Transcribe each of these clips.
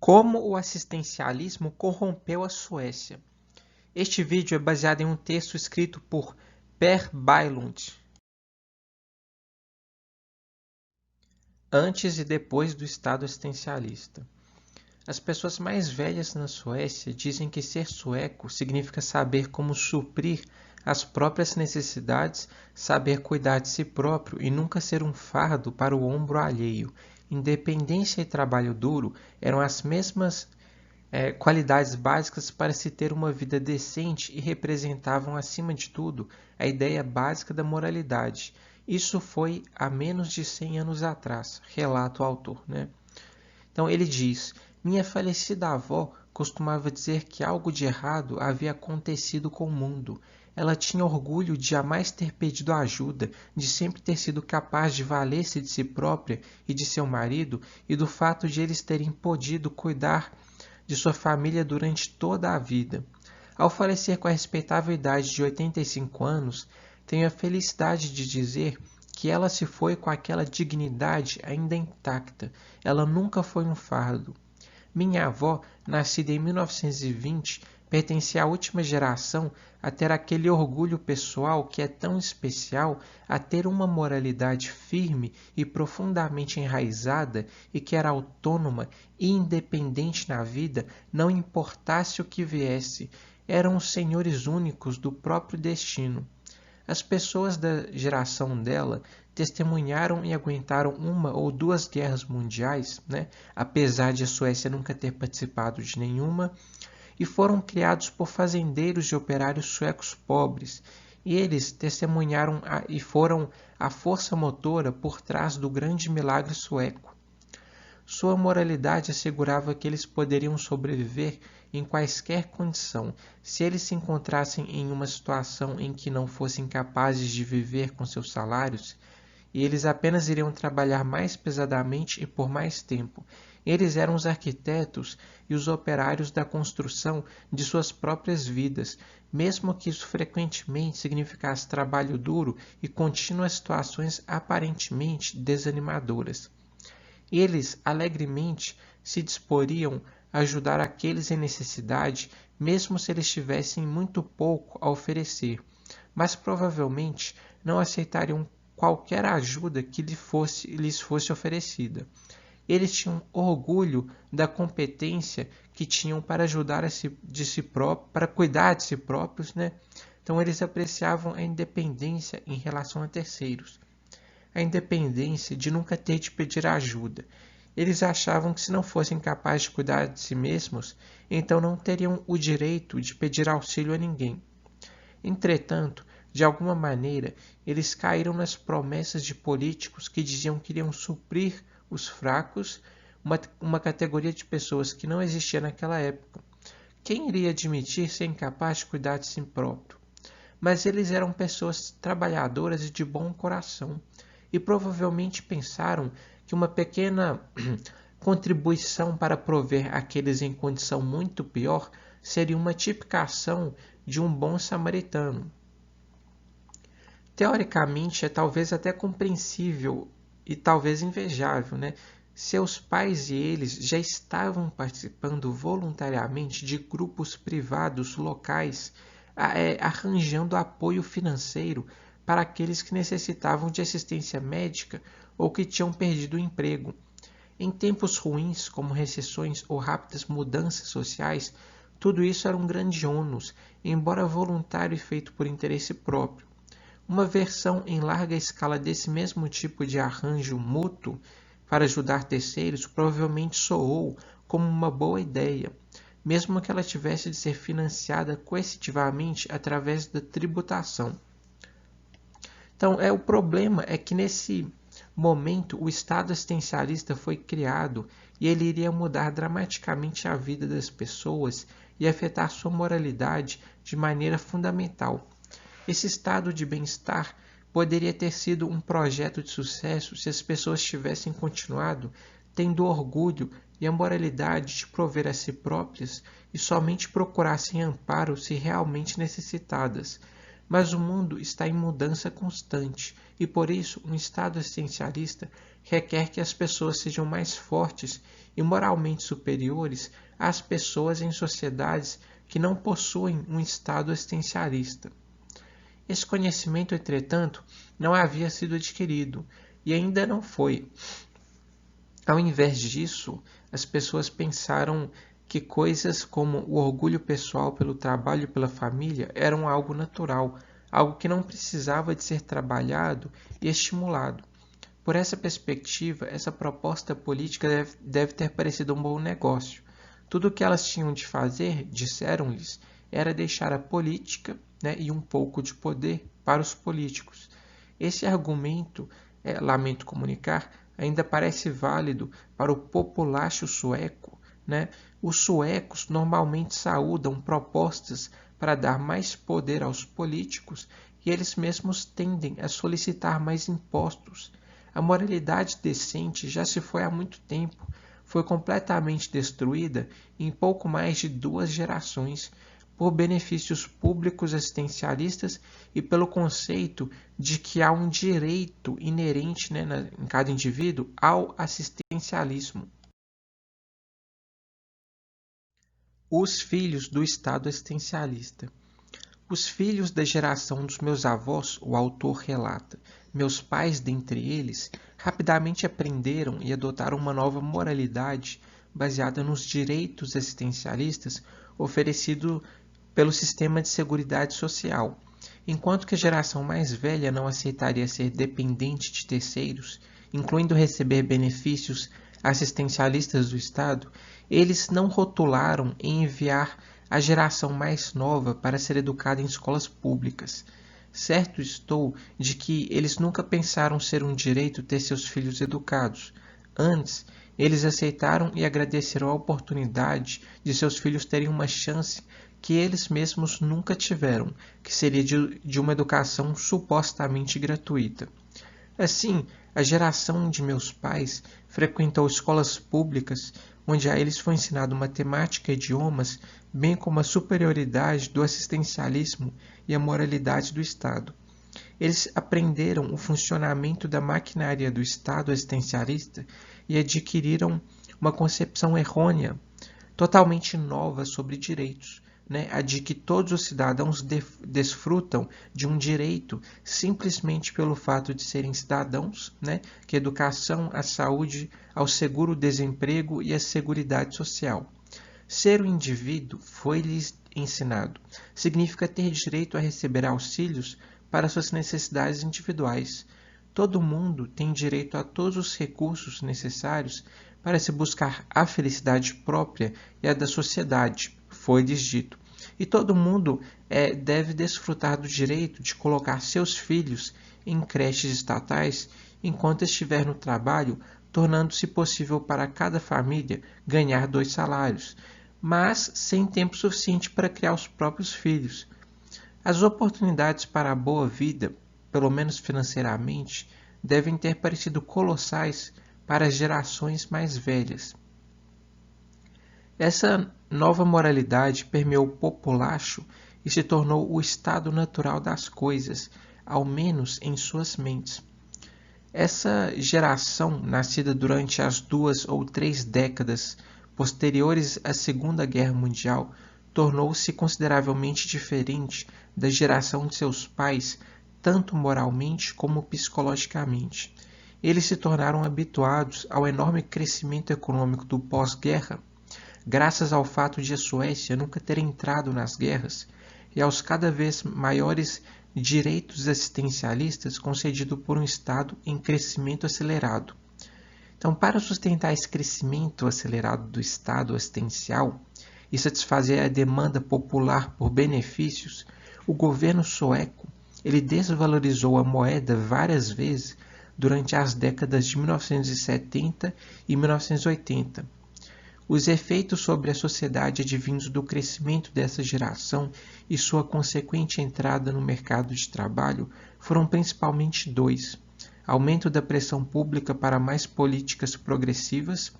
Como o assistencialismo corrompeu a Suécia. Este vídeo é baseado em um texto escrito por Per Bylund. Antes e depois do Estado assistencialista. As pessoas mais velhas na Suécia dizem que ser sueco significa saber como suprir as próprias necessidades, saber cuidar de si próprio e nunca ser um fardo para o ombro alheio. Independência e trabalho duro eram as mesmas qualidades básicas para se ter uma vida decente e representavam, acima de tudo, a ideia básica da moralidade. Isso foi há menos de 100 anos atrás, relata o autor, né? Então ele diz: minha falecida avó costumava dizer que algo de errado havia acontecido com o mundo. Ela tinha orgulho de jamais ter pedido ajuda, de sempre ter sido capaz de valer-se de si própria e de seu marido, e do fato de eles terem podido cuidar de sua família durante toda a vida. Ao falecer com a respeitável idade de 85 anos, tenho a felicidade de dizer que ela se foi com aquela dignidade ainda intacta. Ela nunca foi um fardo. Minha avó, nascida em 1920, pertencia à última geração a ter aquele orgulho pessoal que é tão especial, a ter uma moralidade firme e profundamente enraizada e que era autônoma e independente na vida, não importasse o que viesse. Eram os senhores únicos do próprio destino. As pessoas da geração dela testemunharam e aguentaram uma ou duas guerras mundiais, né? Apesar de a Suécia nunca ter participado de nenhuma, e foram criados por fazendeiros e operários suecos pobres. E eles testemunharam e foram a força motora por trás do grande milagre sueco. Sua moralidade assegurava que eles poderiam sobreviver em quaisquer condição, se eles se encontrassem em uma situação em que não fossem capazes de viver com seus salários, e eles apenas iriam trabalhar mais pesadamente e por mais tempo. Eles eram os arquitetos e os operários da construção de suas próprias vidas, mesmo que isso frequentemente significasse trabalho duro e contínuas situações aparentemente desanimadoras. Eles alegremente se disporiam a ajudar aqueles em necessidade, mesmo se eles tivessem muito pouco a oferecer, mas provavelmente não aceitariam qualquer ajuda que lhes fosse oferecida. Eles tinham orgulho da competência que tinham para ajudar para cuidar de si próprios, né? Então eles apreciavam a independência em relação a terceiros. A independência de nunca ter de pedir ajuda. Eles achavam que se não fossem capazes de cuidar de si mesmos, então não teriam o direito de pedir auxílio a ninguém. Entretanto, de alguma maneira, eles caíram nas promessas de políticos que diziam que iriam suprir os fracos, uma categoria de pessoas que não existia naquela época. Quem iria admitir ser incapaz de cuidar de si próprio? Mas eles eram pessoas trabalhadoras e de bom coração, e provavelmente pensaram que uma pequena contribuição para prover aqueles em condição muito pior seria uma típica ação de um bom samaritano. Teoricamente, é talvez até compreensível e talvez invejável, né? Seus pais e eles já estavam participando voluntariamente de grupos privados locais, arranjando apoio financeiro para aqueles que necessitavam de assistência médica ou que tinham perdido o emprego. Em tempos ruins, como recessões ou rápidas mudanças sociais, tudo isso era um grande ônus, embora voluntário e feito por interesse próprio. Uma versão em larga escala desse mesmo tipo de arranjo mútuo para ajudar terceiros provavelmente soou como uma boa ideia, mesmo que ela tivesse de ser financiada coercitivamente através da tributação. Então, o problema é que nesse momento o Estado assistencialista foi criado e ele iria mudar dramaticamente a vida das pessoas e afetar sua moralidade de maneira fundamental. Esse estado de bem-estar poderia ter sido um projeto de sucesso se as pessoas tivessem continuado tendo orgulho e a moralidade de prover a si próprias e somente procurassem amparo se realmente necessitadas. Mas o mundo está em mudança constante e por isso um Estado assistencialista requer que as pessoas sejam mais fortes e moralmente superiores às pessoas em sociedades que não possuem um estado existencialista. Esse conhecimento, entretanto, não havia sido adquirido e ainda não foi. Ao invés disso, as pessoas pensaram que coisas como o orgulho pessoal pelo trabalho e pela família eram algo natural, algo que não precisava de ser trabalhado e estimulado. Por essa perspectiva, essa proposta política deve ter parecido um bom negócio. Tudo o que elas tinham de fazer, disseram-lhes, era deixar a política, e um pouco de poder para os políticos. Esse argumento, lamento comunicar, ainda parece válido para o populacho sueco. Os suecos normalmente saúdam propostas para dar mais poder aos políticos e eles mesmos tendem a solicitar mais impostos. A moralidade decente já se foi há muito tempo, foi completamente destruída em pouco mais de 2 gerações, por benefícios públicos assistencialistas e pelo conceito de que há um direito inerente em cada indivíduo ao assistencialismo. Os filhos do Estado assistencialista. Os filhos da geração dos meus avós, o autor relata, meus pais dentre eles, rapidamente aprenderam e adotaram uma nova moralidade baseada nos direitos assistencialistas oferecidos pelo sistema de seguridade social. Enquanto que a geração mais velha não aceitaria ser dependente de terceiros, incluindo receber benefícios assistencialistas do Estado, eles não rotularam em enviar a geração mais nova para ser educada em escolas públicas. Certo estou de que eles nunca pensaram ser um direito ter seus filhos educados. Antes, eles aceitaram e agradeceram a oportunidade de seus filhos terem uma chance que eles mesmos nunca tiveram, que seria de uma educação supostamente gratuita. Assim, a geração de meus pais frequentou escolas públicas, onde a eles foi ensinado matemática e idiomas, bem como a superioridade do assistencialismo e a moralidade do Estado. Eles aprenderam o funcionamento da maquinaria do Estado assistencialista e adquiriram uma concepção errônea, totalmente nova sobre direitos, a de que todos os cidadãos desfrutam de um direito simplesmente pelo fato de serem cidadãos, que a educação, a saúde, ao seguro-desemprego e a seguridade social. Ser um indivíduo, foi-lhes ensinado, significa ter direito a receber auxílios para suas necessidades individuais. Todo mundo tem direito a todos os recursos necessários para se buscar a felicidade própria e a da sociedade, foi-lhes dito. E todo mundo deve desfrutar do direito de colocar seus filhos em creches estatais enquanto estiver no trabalho, tornando-se possível para cada família ganhar 2 salários, mas sem tempo suficiente para criar os próprios filhos. As oportunidades para a boa vida, pelo menos financeiramente, devem ter parecido colossais para as gerações mais velhas. Essa nova moralidade permeou o populacho e se tornou o estado natural das coisas, ao menos em suas mentes. Essa geração, nascida durante as 2 ou 3 décadas posteriores à Segunda Guerra Mundial, tornou-se consideravelmente diferente da geração de seus pais, tanto moralmente como psicologicamente. Eles se tornaram habituados ao enorme crescimento econômico do pós-guerra, graças ao fato de a Suécia nunca ter entrado nas guerras e aos cada vez maiores direitos assistencialistas concedidos por um Estado em crescimento acelerado. Então, para sustentar esse crescimento acelerado do Estado assistencial e satisfazer a demanda popular por benefícios, o governo sueco ele desvalorizou a moeda várias vezes durante as décadas de 1970 e 1980. Os efeitos sobre a sociedade advindos do crescimento dessa geração e sua consequente entrada no mercado de trabalho foram principalmente 2: aumento da pressão pública para mais políticas progressivas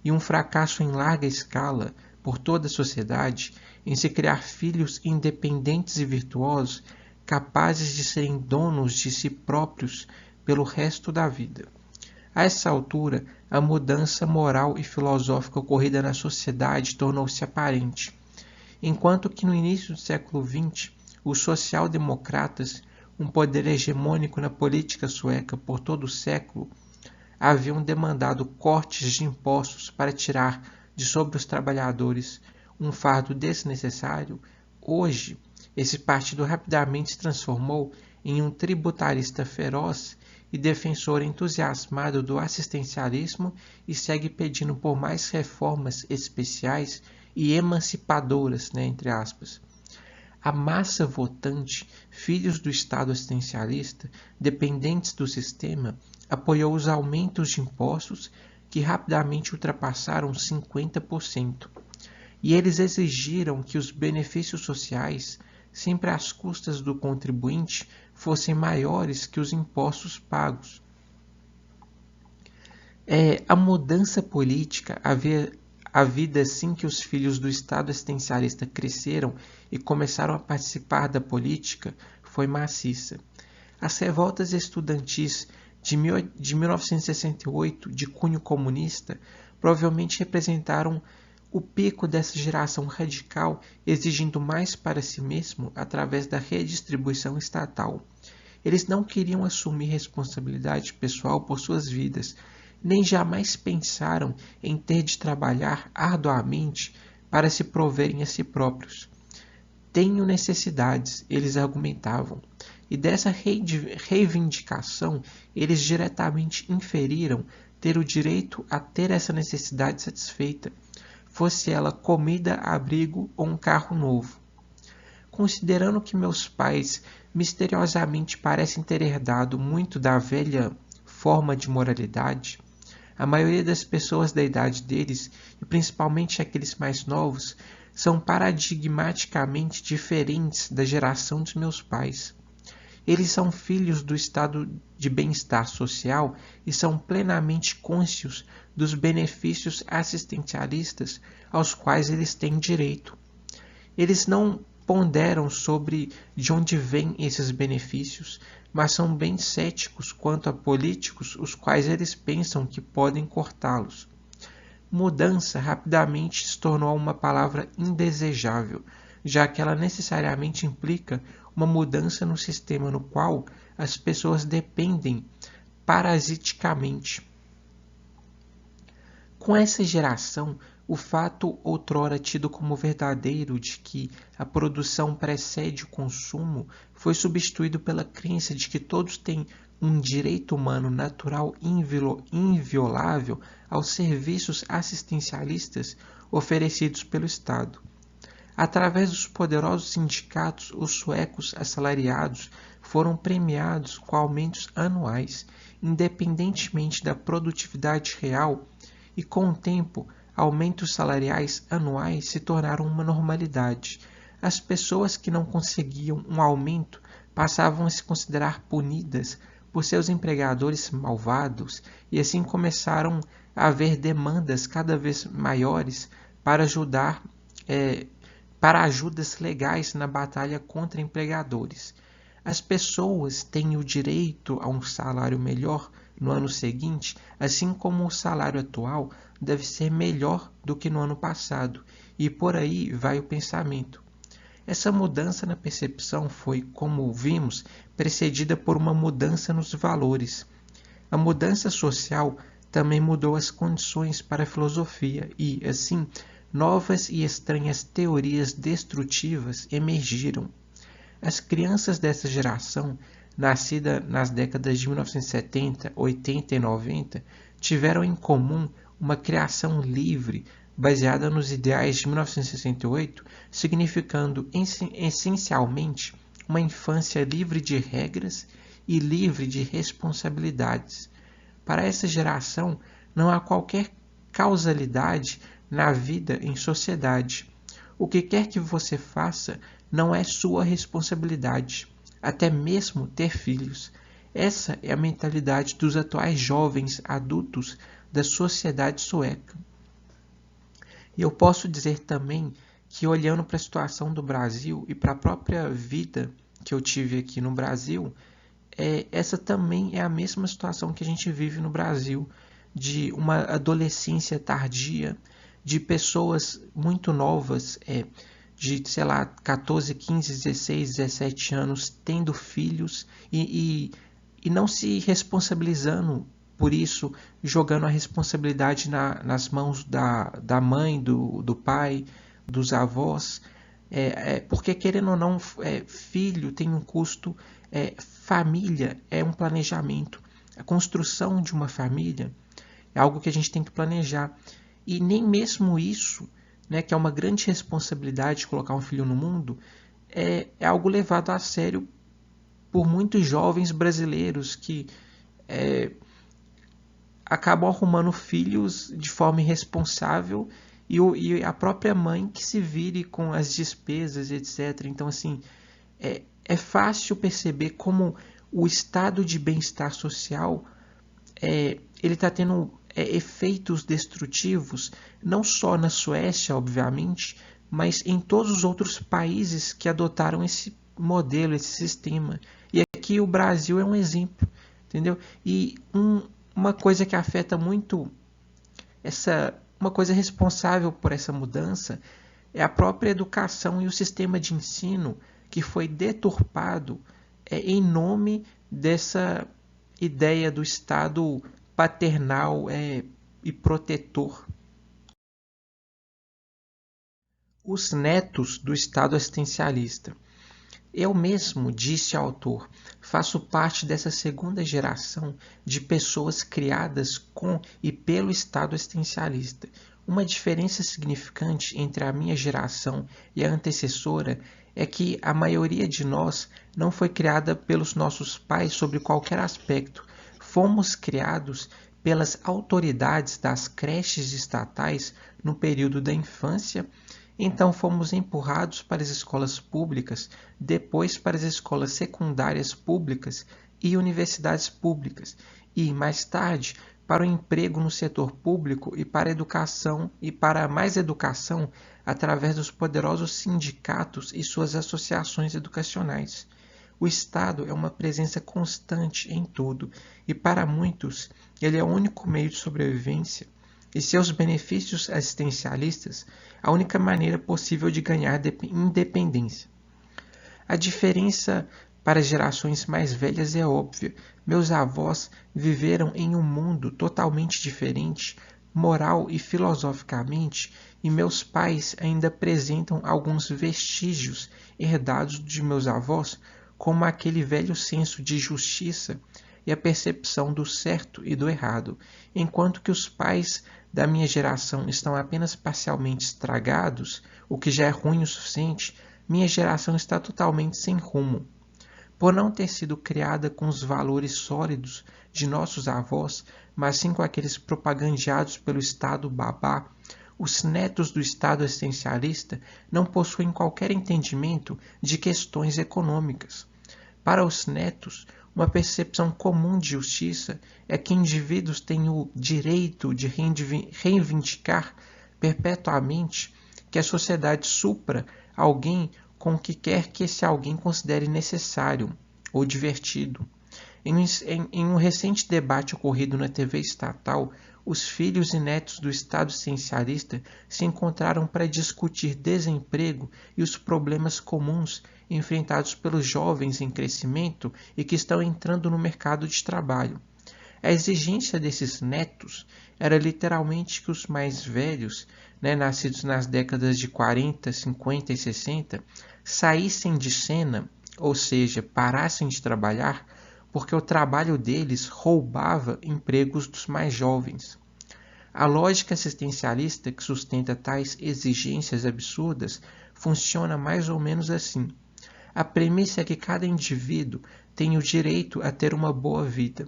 e um fracasso em larga escala por toda a sociedade em se criar filhos independentes e virtuosos, capazes de serem donos de si próprios pelo resto da vida. A essa altura, a mudança moral e filosófica ocorrida na sociedade tornou-se aparente. Enquanto que no início do século XX, os social-democratas, um poder hegemônico na política sueca por todo o século, haviam demandado cortes de impostos para tirar de sobre os trabalhadores um fardo desnecessário, hoje esse partido rapidamente se transformou em um tributarista feroz e defensor entusiasmado do assistencialismo e segue pedindo por mais reformas especiais e emancipadoras, entre aspas. A massa votante, filhos do Estado assistencialista, dependentes do sistema, apoiou os aumentos de impostos que rapidamente ultrapassaram 50%. E eles exigiram que os benefícios sociais, sempre às custas do contribuinte, fossem maiores que os impostos pagos. A mudança política, a vida assim que os filhos do Estado assistencialista cresceram e começaram a participar da política, foi maciça. As revoltas estudantis de 1968, de cunho comunista, provavelmente representaram o pico dessa geração radical, exigindo mais para si mesmo através da redistribuição estatal. Eles não queriam assumir responsabilidade pessoal por suas vidas, nem jamais pensaram em ter de trabalhar arduamente para se proverem a si próprios. Tenho necessidades, eles argumentavam, e dessa reivindicação eles diretamente inferiram ter o direito a ter essa necessidade satisfeita, fosse ela comida, abrigo ou um carro novo. Considerando que meus pais misteriosamente parecem ter herdado muito da velha forma de moralidade, a maioria das pessoas da idade deles, e principalmente aqueles mais novos, são paradigmaticamente diferentes da geração dos meus pais. Eles são filhos do estado de bem-estar social e são plenamente cônscios dos benefícios assistencialistas aos quais eles têm direito. Eles não ponderam sobre de onde vêm esses benefícios, mas são bem céticos quanto a políticos os quais eles pensam que podem cortá-los. Mudança rapidamente se tornou uma palavra indesejável, já que ela necessariamente implica uma mudança no sistema no qual as pessoas dependem parasiticamente. Com essa geração, o fato outrora tido como verdadeiro de que a produção precede o consumo foi substituído pela crença de que todos têm um direito humano natural inviolável aos serviços assistencialistas oferecidos pelo Estado. Através dos poderosos sindicatos, os suecos assalariados foram premiados com aumentos anuais, independentemente da produtividade real, e com o tempo, aumentos salariais anuais se tornaram uma normalidade. As pessoas que não conseguiam um aumento passavam a se considerar punidas por seus empregadores malvados, e assim começaram a haver demandas cada vez maiores para ajudas legais na batalha contra empregadores. As pessoas têm o direito a um salário melhor no ano seguinte, assim como o salário atual deve ser melhor do que no ano passado, e por aí vai o pensamento. Essa mudança na percepção foi, como vimos, precedida por uma mudança nos valores. A mudança social também mudou as condições para a filosofia e, assim, novas e estranhas teorias destrutivas emergiram. As crianças dessa geração, nascida nas décadas de 1970, 80 e 90, tiveram em comum uma criação livre, baseada nos ideais de 1968, significando essencialmente uma infância livre de regras e livre de responsabilidades. Para essa geração, não há qualquer causalidade na vida em sociedade. O que quer que você faça não é sua responsabilidade, até mesmo ter filhos. Essa é a mentalidade dos atuais jovens adultos da sociedade sueca. E eu posso dizer também que, olhando para a situação do Brasil e para a própria vida que eu tive aqui no Brasil, essa também é a mesma situação que a gente vive no Brasil, de uma adolescência tardia, de pessoas muito novas, de, sei lá, 14, 15, 16, 17 anos, tendo filhos e não se responsabilizando por isso, jogando a responsabilidade nas mãos da mãe, do pai, dos avós. Porque, querendo ou não, filho tem um custo, família é um planejamento. A construção de uma família é algo que a gente tem que planejar. E nem mesmo isso, né, que é uma grande responsabilidade de colocar um filho no mundo, é algo levado a sério por muitos jovens brasileiros que acabam arrumando filhos de forma irresponsável e a própria mãe que se vire com as despesas, etc. Então, assim, é fácil perceber como o estado de bem-estar social ele está tendo efeitos destrutivos, não só na Suécia, obviamente, mas em todos os outros países que adotaram esse modelo, esse sistema. E aqui o Brasil é um exemplo, entendeu? E uma coisa que afeta muito uma coisa responsável por essa mudança é a própria educação e o sistema de ensino que foi deturpado em nome dessa ideia do Estado paternal e protetor. Os netos do Estado assistencialista. Eu mesmo, disse o autor, faço parte dessa segunda geração de pessoas criadas com e pelo Estado assistencialista. Uma diferença significante entre a minha geração e a antecessora é que a maioria de nós não foi criada pelos nossos pais sobre qualquer aspecto. Fomos criados pelas autoridades das creches estatais no período da infância. Então fomos empurrados para as escolas públicas, depois para as escolas secundárias públicas e universidades públicas, e mais tarde para o emprego no setor público e para a educação e para mais educação através dos poderosos sindicatos e suas associações educacionais. O Estado é uma presença constante em tudo, e para muitos ele é o único meio de sobrevivência. E seus benefícios assistencialistas, a única maneira possível de ganhar independência. A diferença para as gerações mais velhas é óbvia. Meus avós viveram em um mundo totalmente diferente, moral e filosoficamente, e meus pais ainda apresentam alguns vestígios herdados de meus avós, como aquele velho senso de justiça e a percepção do certo e do errado, enquanto que os pais da minha geração estão apenas parcialmente estragados, o que já é ruim o suficiente, minha geração está totalmente sem rumo. Por não ter sido criada com os valores sólidos de nossos avós, mas sim com aqueles propagandeados pelo Estado babá, os netos do Estado assistencialista não possuem qualquer entendimento de questões econômicas. Para os netos, uma percepção comum de justiça é que indivíduos têm o direito de reivindicar perpetuamente que a sociedade supra alguém com o que quer que esse alguém considere necessário ou divertido. Em um recente debate ocorrido na TV estatal, os filhos e netos do Estado assistencialista se encontraram para discutir desemprego e os problemas comuns enfrentados pelos jovens em crescimento e que estão entrando no mercado de trabalho. A exigência desses netos era literalmente que os mais velhos, nascidos nas décadas de 40, 50 e 60, saíssem de cena, ou seja, parassem de trabalhar, porque o trabalho deles roubava empregos dos mais jovens. A lógica assistencialista que sustenta tais exigências absurdas funciona mais ou menos assim. A premissa é que cada indivíduo tem o direito a ter uma boa vida.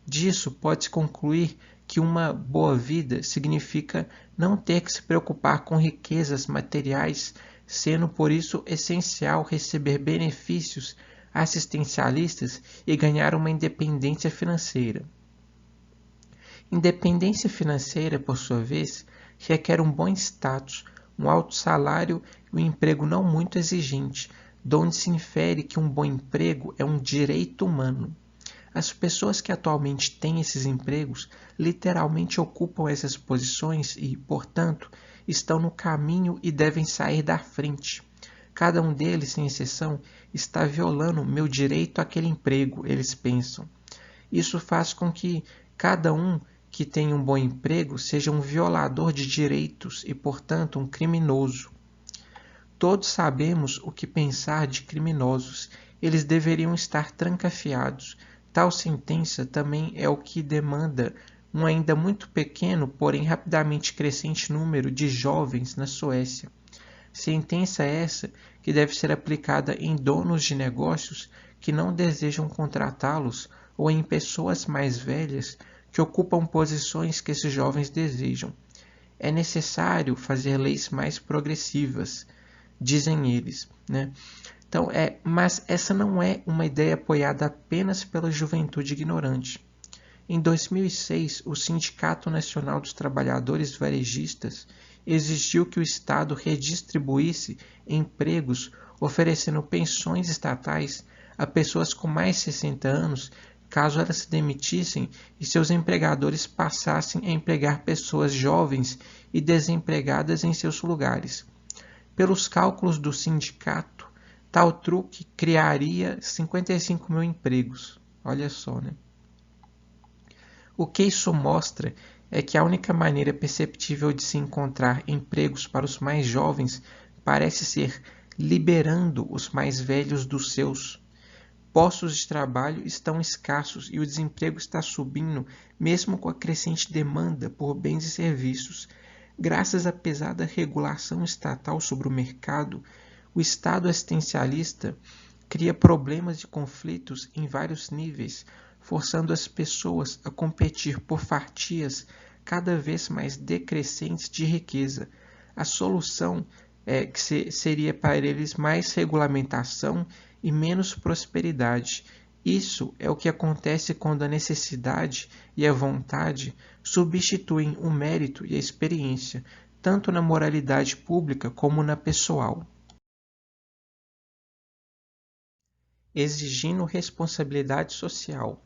Disso pode-se concluir que uma boa vida significa não ter que se preocupar com riquezas materiais, sendo por isso essencial receber benefícios assistencialistas e ganhar uma independência financeira. Independência financeira, por sua vez, requer um bom status, um alto salário e um emprego não muito exigente, donde se infere que um bom emprego é um direito humano. As pessoas que atualmente têm esses empregos literalmente ocupam essas posições e, portanto, estão no caminho e devem sair da frente. Cada um deles, sem exceção, está violando meu direito àquele emprego, eles pensam. Isso faz com que cada um que tem um bom emprego seja um violador de direitos e, portanto, um criminoso. Todos sabemos o que pensar de criminosos. Eles deveriam estar trancafiados. Tal sentença também é o que demanda um ainda muito pequeno, porém rapidamente crescente número de jovens na Suécia. Sentença essa que deve ser aplicada em donos de negócios que não desejam contratá-los ou em pessoas mais velhas que ocupam posições que esses jovens desejam. É necessário fazer leis mais progressivas, dizem eles, né? Então, mas essa não é uma ideia apoiada apenas pela juventude ignorante. Em 2006, o Sindicato Nacional dos Trabalhadores Varejistas exigiu que o Estado redistribuísse empregos oferecendo pensões estatais a pessoas com mais de 60 anos caso elas se demitissem e seus empregadores passassem a empregar pessoas jovens e desempregadas em seus lugares. Pelos cálculos do sindicato, tal truque criaria 55 mil empregos. Olha só, né? O que isso mostra é que a única maneira perceptível de se encontrar empregos para os mais jovens parece ser liberando os mais velhos dos seus. Postos de trabalho estão escassos e o desemprego está subindo, mesmo com a crescente demanda por bens e serviços. Graças à pesada regulação estatal sobre o mercado, o Estado assistencialista cria problemas e conflitos em vários níveis, forçando as pessoas a competir por fatias cada vez mais decrescentes de riqueza. A solução seria para eles mais regulamentação e menos prosperidade. Isso é o que acontece quando a necessidade e a vontade substituem o mérito e a experiência, tanto na moralidade pública como na pessoal. Exigindo responsabilidade social.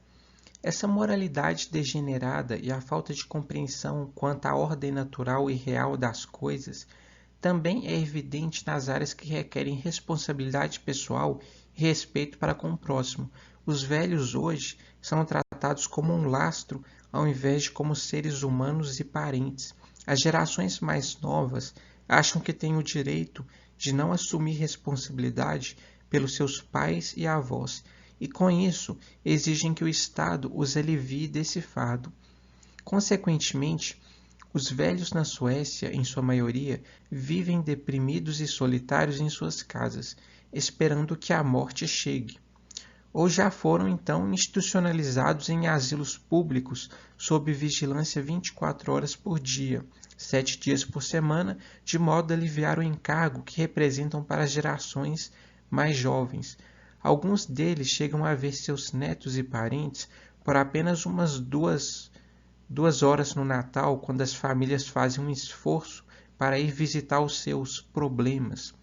Essa moralidade degenerada e a falta de compreensão quanto à ordem natural e real das coisas também é evidente nas áreas que requerem responsabilidade pessoal e respeito para com o próximo. Os velhos hoje são tratados como um lastro ao invés de como seres humanos e parentes. As gerações mais novas acham que têm o direito de não assumir responsabilidade pelos seus pais e avós, e com isso exigem que o Estado os alivie desse fardo. Consequentemente, os velhos na Suécia, em sua maioria, vivem deprimidos e solitários em suas casas, esperando que a morte chegue. Ou já foram então institucionalizados em asilos públicos sob vigilância 24 horas por dia, 7 dias por semana, de modo a aliviar o encargo que representam para as gerações mais jovens. Alguns deles chegam a ver seus netos e parentes por apenas umas duas horas no Natal, quando as famílias fazem um esforço para ir visitar os seus problemas.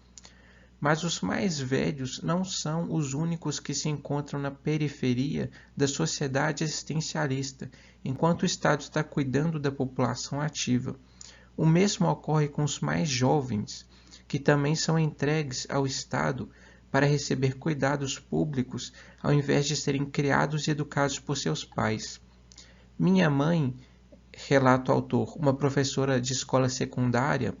Mas os mais velhos não são os únicos que se encontram na periferia da sociedade assistencialista, enquanto o Estado está cuidando da população ativa. O mesmo ocorre com os mais jovens, que também são entregues ao Estado para receber cuidados públicos ao invés de serem criados e educados por seus pais. Minha mãe, relata o autor, uma professora de escola secundária,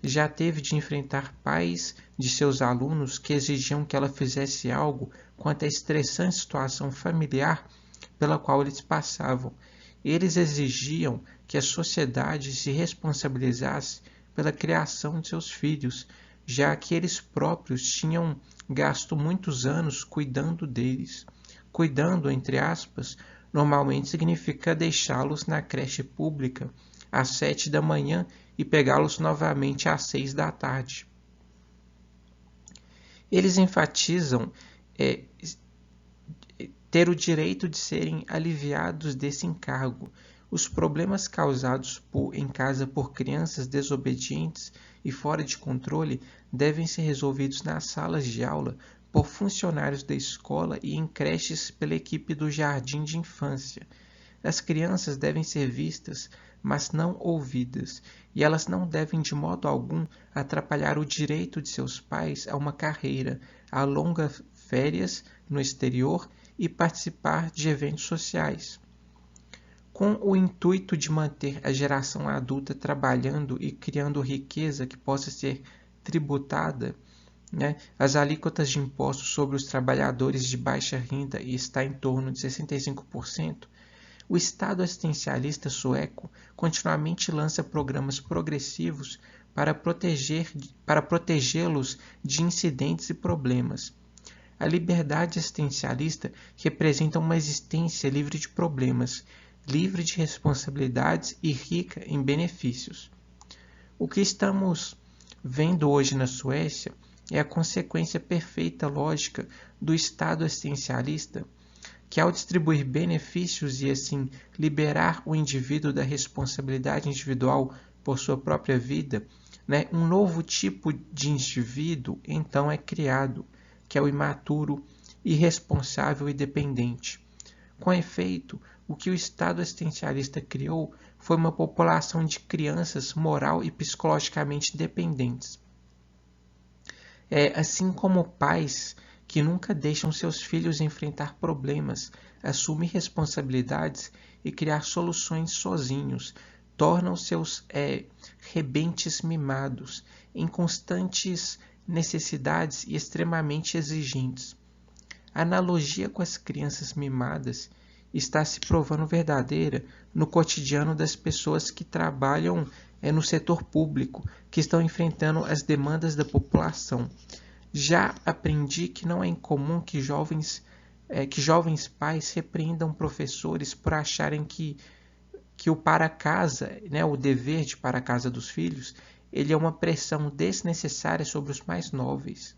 já teve de enfrentar pais de seus alunos que exigiam que ela fizesse algo quanto à estressante situação familiar pela qual eles passavam. Eles exigiam que a sociedade se responsabilizasse pela criação de seus filhos, já que eles próprios tinham gasto muitos anos cuidando deles. Cuidando, entre aspas, normalmente significa deixá-los na creche pública às 7 da manhã e pegá-los novamente às 6 da tarde. Eles enfatizam ter o direito de serem aliviados desse encargo. Os problemas causados em casa por crianças desobedientes e fora de controle devem ser resolvidos nas salas de aula por funcionários da escola e em creches pela equipe do jardim de infância. As crianças devem ser vistas, mas não ouvidas, e elas não devem de modo algum atrapalhar o direito de seus pais a uma carreira, a longas férias no exterior e participar de eventos sociais. Com o intuito de manter a geração adulta trabalhando e criando riqueza que possa ser tributada, as alíquotas de impostos sobre os trabalhadores de baixa renda está em torno de 65%, o Estado assistencialista sueco continuamente lança programas progressivos para protegê-los de incidentes e problemas. A liberdade assistencialista representa uma existência livre de problemas, livre de responsabilidades e rica em benefícios. O que estamos vendo hoje na Suécia é a consequência perfeita lógica do Estado assistencialista, que ao distribuir benefícios e assim liberar o indivíduo da responsabilidade individual por sua própria vida, um novo tipo de indivíduo então é criado, que é o imaturo, irresponsável e dependente. Com efeito, o que o Estado assistencialista criou foi uma população de crianças moral e psicologicamente dependentes. Assim como pais que nunca deixam seus filhos enfrentar problemas, assumir responsabilidades e criar soluções sozinhos, tornam seus rebentes mimados, em constantes necessidades e extremamente exigentes. A analogia com as crianças mimadas está se provando verdadeira no cotidiano das pessoas que trabalham no setor público, que estão enfrentando as demandas da população. Já aprendi que não é incomum que jovens pais repreendam professores por acharem que o para casa, o dever de para casa dos filhos, ele é uma pressão desnecessária sobre os mais novos.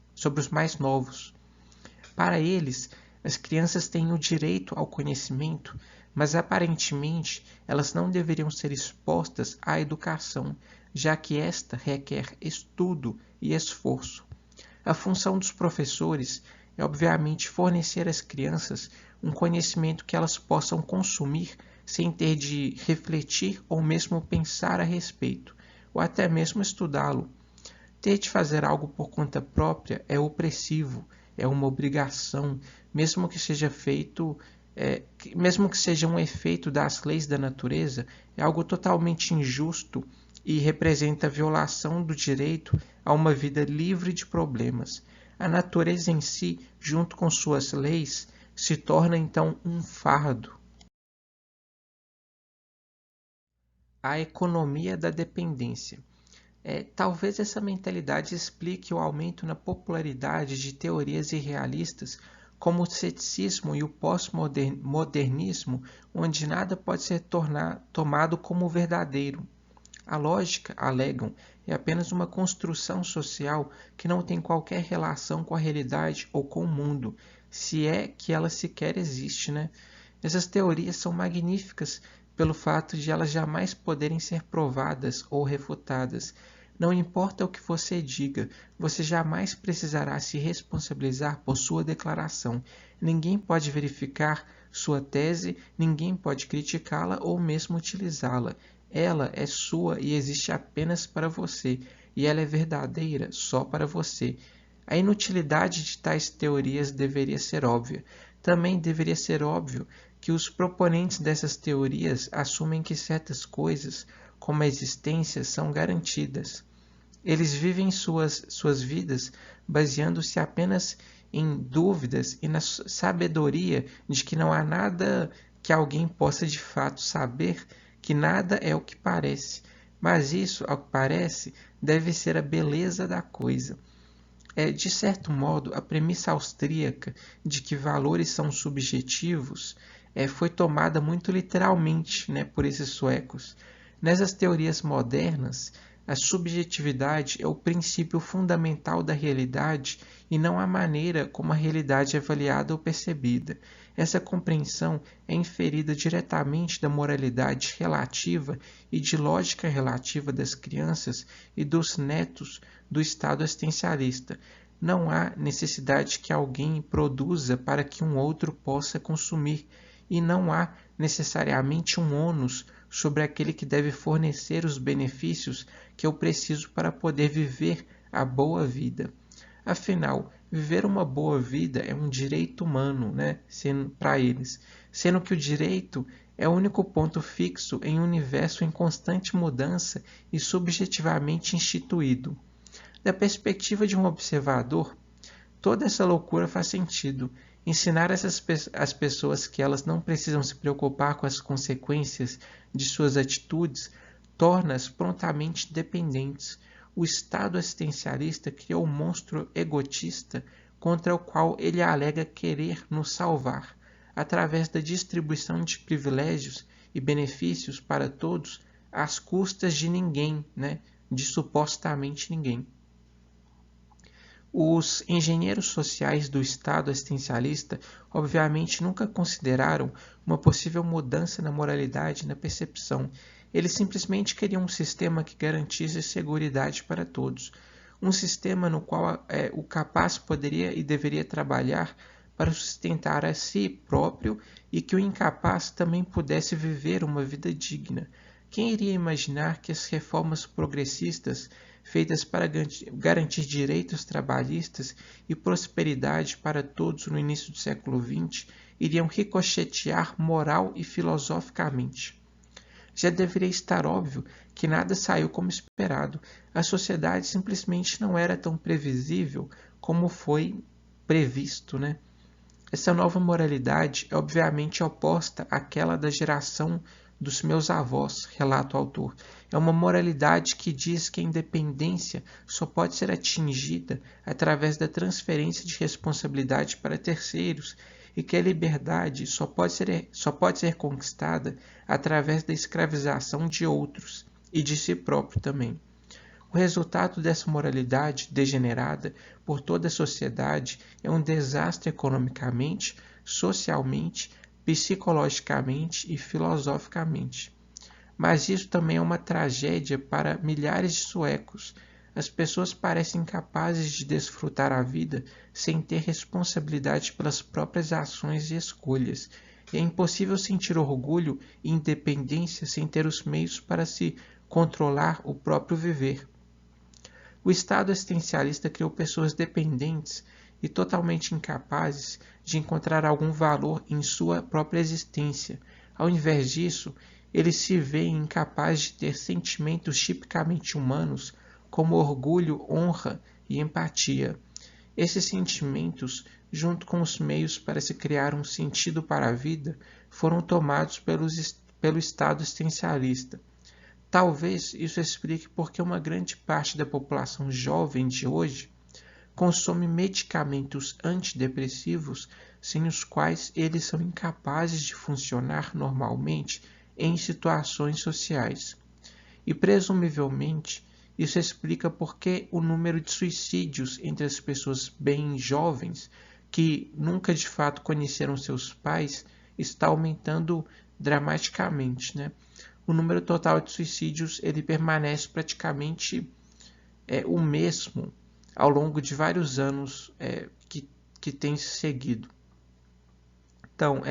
Para eles, as crianças têm o direito ao conhecimento, mas aparentemente elas não deveriam ser expostas à educação, já que esta requer estudo e esforço. A função dos professores é, obviamente, fornecer às crianças um conhecimento que elas possam consumir sem ter de refletir ou mesmo pensar a respeito, ou até mesmo estudá-lo. Ter de fazer algo por conta própria é opressivo, é uma obrigação, mesmo que seja um efeito das leis da natureza, é algo totalmente injusto e representa a violação do direito a uma vida livre de problemas. A natureza em si, junto com suas leis, se torna então um fardo. A economia da dependência. Talvez essa mentalidade explique o aumento na popularidade de teorias irrealistas como o ceticismo e o pós-modernismo, onde nada pode ser tomado como verdadeiro. A lógica, alegam, é apenas uma construção social que não tem qualquer relação com a realidade ou com o mundo, se é que ela sequer existe, Essas teorias são magníficas pelo fato de elas jamais poderem ser provadas ou refutadas. Não importa o que você diga, você jamais precisará se responsabilizar por sua declaração. Ninguém pode verificar sua tese, ninguém pode criticá-la ou mesmo utilizá-la. Ela é sua e existe apenas para você, e ela é verdadeira só para você. A inutilidade de tais teorias deveria ser óbvia. Também deveria ser óbvio que os proponentes dessas teorias assumem que certas coisas, como a existência, são garantidas. Eles vivem suas vidas baseando-se apenas em dúvidas e na sabedoria de que não há nada que alguém possa de fato saber, que nada é o que parece. Mas isso, ao que parece, deve ser a beleza da coisa. De certo modo, a premissa austríaca de que valores são subjetivos foi tomada muito literalmente por esses suecos. Nessas teorias modernas, a subjetividade é o princípio fundamental da realidade e não a maneira como a realidade é avaliada ou percebida. Essa compreensão é inferida diretamente da moralidade relativa e de lógica relativa das crianças e dos netos do Estado assistencialista. não há necessidade que alguém produza para que um outro possa consumir, e não há necessariamente um ônus sobre aquele que deve fornecer os benefícios que eu preciso para poder viver a boa vida. Afinal, viver uma boa vida é um direito humano, né, para eles, sendo que o direito é o único ponto fixo em um universo em constante mudança e subjetivamente instituído. Da perspectiva de um observador, toda essa loucura faz sentido. Ensinar as pessoas que elas não precisam se preocupar com as consequências de suas atitudes torna-as prontamente dependentes. O Estado assistencialista criou um monstro egotista contra o qual ele alega querer nos salvar, através da distribuição de privilégios e benefícios para todos às custas de ninguém, né? De supostamente ninguém. Os engenheiros sociais do Estado assistencialista obviamente nunca consideraram uma possível mudança na moralidade e na percepção. Eles simplesmente queriam um sistema que garantisse seguridade para todos. Um sistema no qual o capaz poderia e deveria trabalhar para sustentar a si próprio e que o incapaz também pudesse viver uma vida digna. Quem iria imaginar que as reformas progressistas feitas para garantir direitos trabalhistas e prosperidade para todos no início do século XX iriam ricochetear moral e filosoficamente? Já deveria estar óbvio que nada saiu como esperado. A sociedade simplesmente não era tão previsível como foi previsto, né? Essa nova moralidade é obviamente oposta àquela da geração dos meus avós, relata o autor. É uma moralidade que diz que a independência só pode ser atingida através da transferência de responsabilidade para terceiros e que a liberdade só pode ser conquistada através da escravização de outros e de si próprio também. O resultado dessa moralidade degenerada por toda a sociedade é um desastre economicamente, socialmente, psicologicamente e filosoficamente. Mas isso também é uma tragédia para milhares de suecos. As pessoas parecem incapazes de desfrutar a vida sem ter responsabilidade pelas próprias ações e escolhas. E é impossível sentir orgulho e independência sem ter os meios para se controlar o próprio viver. O Estado assistencialista criou pessoas dependentes e totalmente incapazes de encontrar algum valor em sua própria existência. Ao invés disso, eles se veem incapazes de ter sentimentos tipicamente humanos como orgulho, honra e empatia. Esses sentimentos, junto com os meios para se criar um sentido para a vida, foram tomados pelo Estado assistencialista. Talvez isso explique porque uma grande parte da população jovem de hoje consome medicamentos antidepressivos sem os quais eles são incapazes de funcionar normalmente em situações sociais. E presumivelmente isso explica porque o número de suicídios entre as pessoas bem jovens que nunca de fato conheceram seus pais está aumentando dramaticamente, né? O número total de suicídios ele permanece praticamente o mesmo ao longo de vários anos que tem se seguido. Então,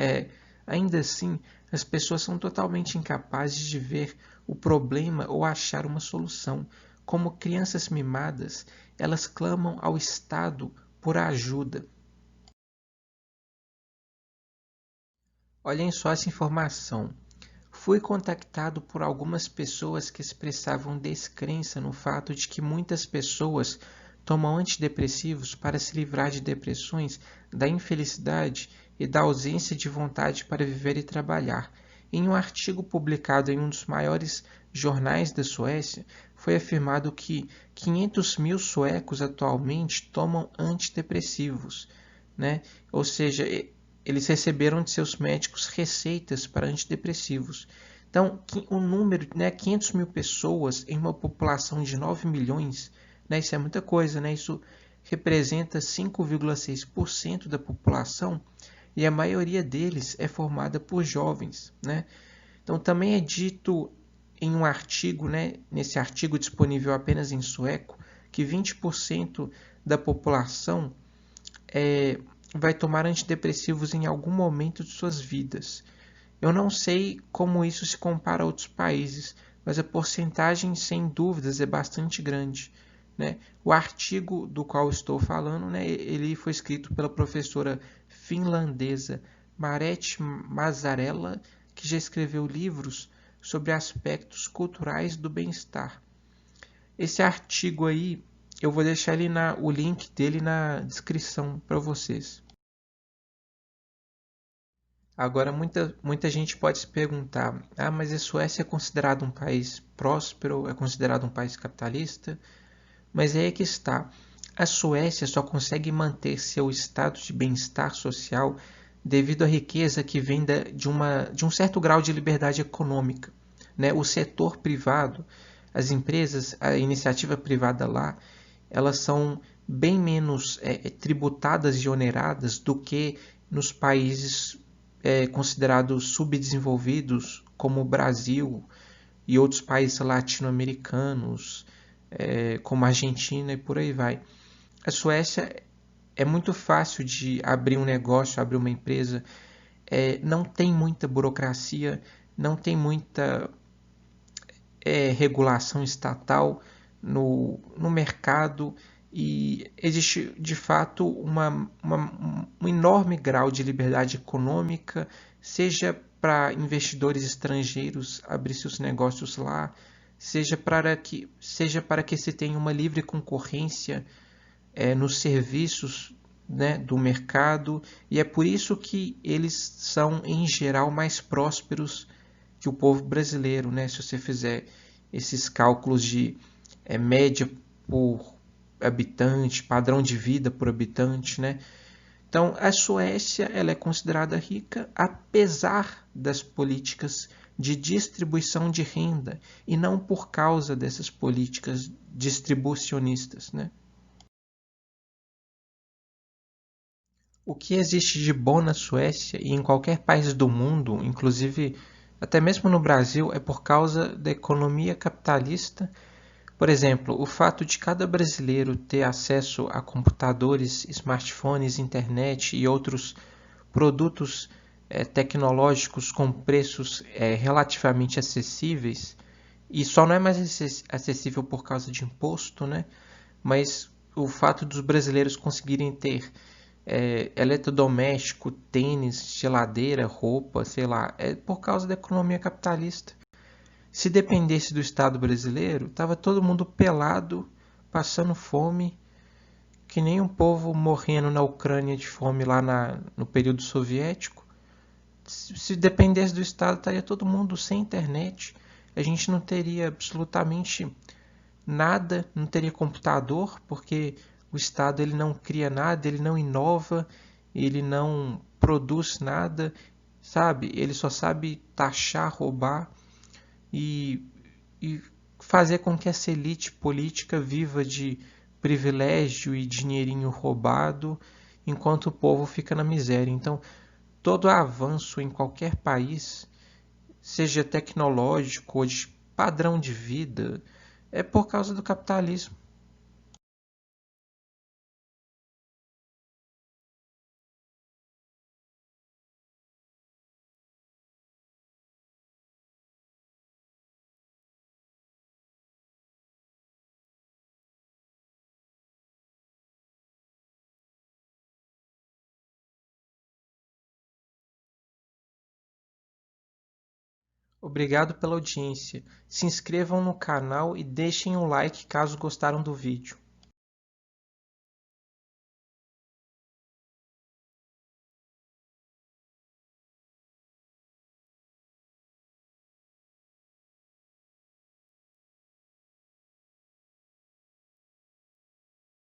ainda assim, as pessoas são totalmente incapazes de ver o problema ou achar uma solução. Como crianças mimadas, elas clamam ao Estado por ajuda. Olhem só essa informação. Fui contactado por algumas pessoas que expressavam descrença no fato de que muitas pessoas tomam antidepressivos para se livrar de depressões, da infelicidade e da ausência de vontade para viver e trabalhar. Em um artigo publicado em um dos maiores jornais da Suécia, foi afirmado que 500 mil suecos atualmente tomam antidepressivos, né? Ou seja, eles receberam de seus médicos receitas para antidepressivos. Então, o número, 500 mil pessoas em uma população de 9 milhões, isso é muita coisa, isso representa 5,6% da população e a maioria deles é formada por jovens. Então, também é dito em um artigo, nesse artigo disponível apenas em sueco, que 20% da população vai tomar antidepressivos em algum momento de suas vidas. Eu não sei como isso se compara a outros países, mas a porcentagem, sem dúvidas, é bastante grande. Né? O artigo do qual estou falando, né, ele foi escrito pela professora finlandesa Marette Mazzarella, que já escreveu livros sobre aspectos culturais do bem-estar. Esse artigo aí, eu vou deixar o link dele na descrição para vocês. Agora, muita gente pode se perguntar: mas a Suécia é considerado um país próspero, é considerado um país capitalista? Mas aí é que está. A Suécia só consegue manter seu estado de bem-estar social devido à riqueza que vem de um certo grau de liberdade econômica. Né? O setor privado, as empresas, a iniciativa privada lá, elas são bem menos tributadas e oneradas do que nos países considerados subdesenvolvidos, como o Brasil e outros países latino-americanos, como a Argentina e por aí vai. A Suécia é muito fácil de abrir um negócio, abrir uma empresa, não tem muita burocracia, não tem muita regulação estatal no mercado e existe de fato um enorme grau de liberdade econômica, seja para investidores estrangeiros abrir seus negócios lá, seja para que se tenha uma livre concorrência nos serviços, né, do mercado, e é por isso que eles são, em geral, mais prósperos que o povo brasileiro, né? Se você fizer esses cálculos de média por habitante, padrão de vida por habitante, né? Então, a Suécia ela é considerada rica apesar das políticas de distribuição de renda e não por causa dessas políticas distribucionistas, né? O que existe de bom na Suécia e em qualquer país do mundo, inclusive até mesmo no Brasil, é por causa da economia capitalista. Por exemplo, o fato de cada brasileiro ter acesso a computadores, smartphones, internet e outros produtos tecnológicos com preços relativamente acessíveis, e só não é mais acessível por causa de imposto, né? Mas o fato dos brasileiros conseguirem ter eletrodoméstico, tênis, geladeira, roupa, sei lá, é por causa da economia capitalista. Se dependesse do Estado brasileiro, tava todo mundo pelado, passando fome, que nem um povo morrendo na Ucrânia de fome lá no período soviético. Se dependesse do Estado, estaria todo mundo sem internet. A gente não teria absolutamente nada, não teria computador, porque o Estado ele não cria nada, ele não inova, ele não produz nada, sabe? Ele só sabe taxar, roubar e, e fazer com que essa elite política viva de privilégio e dinheirinho roubado, enquanto o povo fica na miséria. Então, todo avanço em qualquer país, seja tecnológico ou de padrão de vida, é por causa do capitalismo. Obrigado pela audiência. Se inscrevam no canal e deixem um like caso gostaram do vídeo.